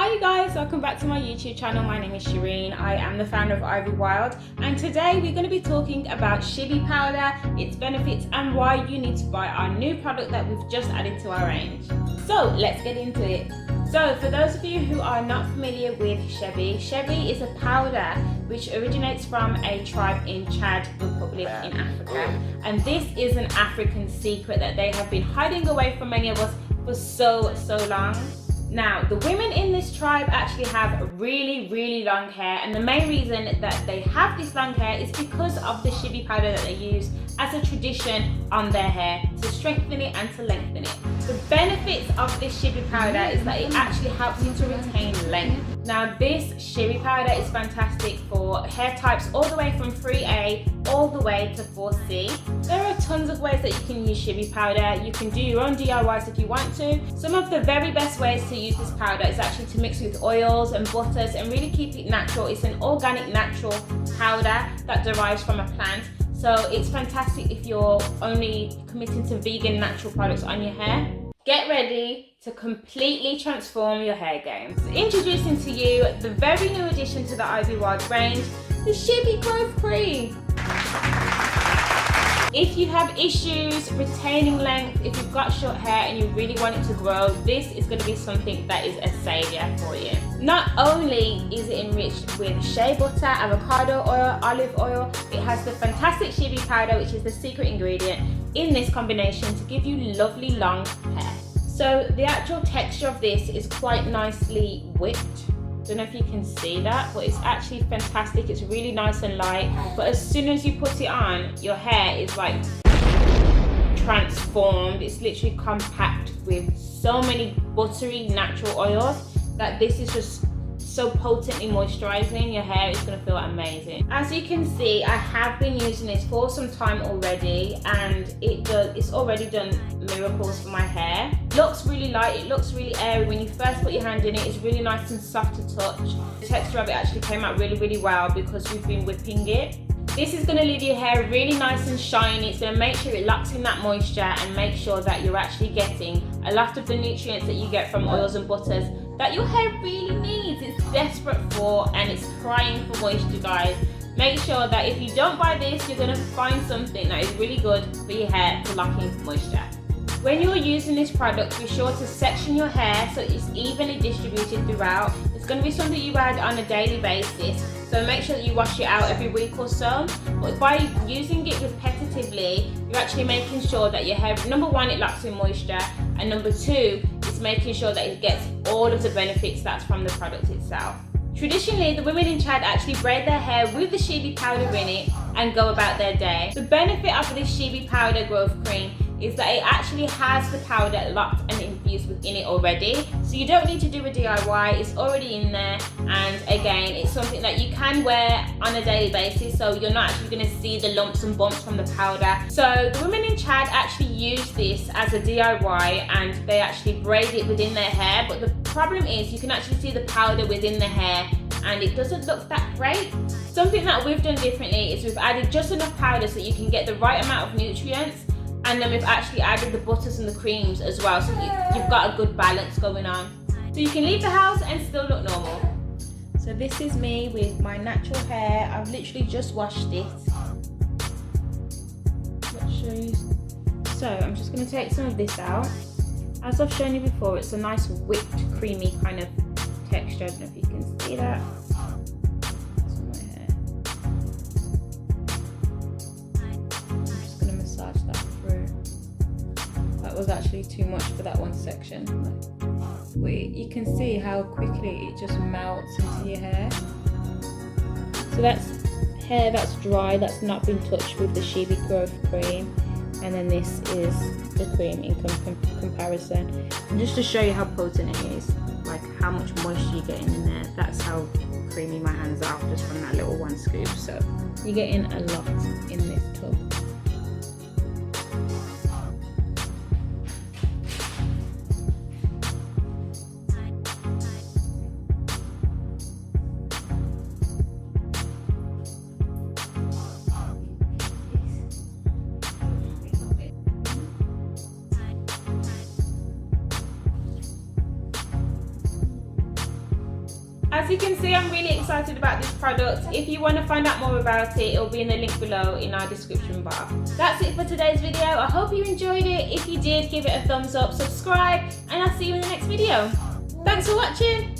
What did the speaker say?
Hi you guys, welcome back to my YouTube channel. My name is Shireen. I am the founder of Ivy Wild, and today we're going to be talking about Chebe powder, its benefits, and why you need to buy our new product that we've just added to our range. So let's get into it. So for those of you who are not familiar with Chebe, Chebe is a powder which originates from a tribe in Chad Republic in Africa, and this is an African secret that they have been hiding away from many of us for so long. Now, the women in this tribe actually have really long hair, and the main reason that they have this long hair is because of the Chebe powder that they use as a tradition on their hair to strengthen it and to lengthen it. The benefits of this Chebe powder is that it actually helps you to retain length. Now, this Chebe powder is fantastic for hair types all the way from 3A all the way to 4C. There are tons of ways that you can use Chebe powder. You can do your own DIYs if you want to. Some of the very best ways to use this powder is actually to mix with oils and butters and really keep it natural. It's an organic, natural powder that derives from a plant. So it's fantastic if you're only committing to vegan, natural products on your hair. Get ready to completely transform your hair game. So introducing to you the very new addition to the Ivy Wild range, the Chebe Growth Cream. If you have issues retaining length, if you've got short hair and you really want it to grow, this is going to be something that is a saviour for you. Not only is it enriched with shea butter, avocado oil, olive oil, it has the fantastic Chebe powder, which is the secret ingredient in this combination to give you lovely long hair. So the actual texture of this is quite nicely whipped. Don't know if you can see that, but it's actually fantastic. It's really nice and light, but as soon as you put it on, your hair is like transformed. It's literally compact with so many buttery natural oils that this is just so potently moisturizing. Your hair is going to feel amazing. As you can see, I have been using this for some time already, and it's already done miracles for my hair. It looks really light, it looks really airy. When you first put your hand in it, it's really nice and soft to touch. The texture of it actually came out really well because we've been whipping it. This is going to leave your hair really nice and shiny. It's going to make sure it locks in that moisture and make sure that you're actually getting a lot of the nutrients that you get from oils and butters that your hair really needs. It's desperate for, and it's crying for moisture, guys. Make sure that if you don't buy this, you're going to find something that is really good for your hair to lock in moisture. When you're using this product, be sure to section your hair so it's evenly distributed throughout. It's going to be something you add on a daily basis, so make sure that you wash it out every week or so. But by using it repetitively, you're actually making sure that your hair, number one, it locks in moisture, and number two, it's making sure that it gets all of the benefits that's from the product itself. Traditionally, the women in Chad actually braid their hair with the Chebe powder in it and go about their day. The benefit of this Chebe powder growth cream is that it actually has the powder locked and infused within it already, so you don't need to do a DIY. It's already in there, and again, it's something that you can wear on a daily basis, so you're not actually going to see the lumps and bumps from the powder. So the women in Chad actually use this as a DIY, and they actually braid it within their hair, but the problem is you can actually see the powder within the hair and it doesn't look that great. Something that we've done differently is we've added just enough powder so you can get the right amount of nutrients, and then we've actually added the butters and the creams as well, so you've got a good balance going on. So you can leave the house and still look normal. So this is me with my natural hair. I've literally just washed it. Let's show you. So I'm just going to take some of this out. As I've shown you before, it's a nice whipped, creamy kind of texture. I don't know if you can see that. That's on my hair. I'm just going to massage that through. That was actually too much for that one section. But you can see how quickly it just melts into your hair. So that's hair that's dry, that's not been touched with the Chebe Growth Cream. And then this is the cream in comparison. And just to show you how potent it is, like how much moisture you're getting in there, that's how creamy my hands are just from that little one scoop. So you're getting a lot in this tub. As you can see, I'm really excited about this product. If you want to find out more about it, it'll be in the link below in our description bar. That's it for today's video. I hope you enjoyed it. If you did, give it a thumbs up, subscribe, and I'll see you in the next video. Thanks for watching.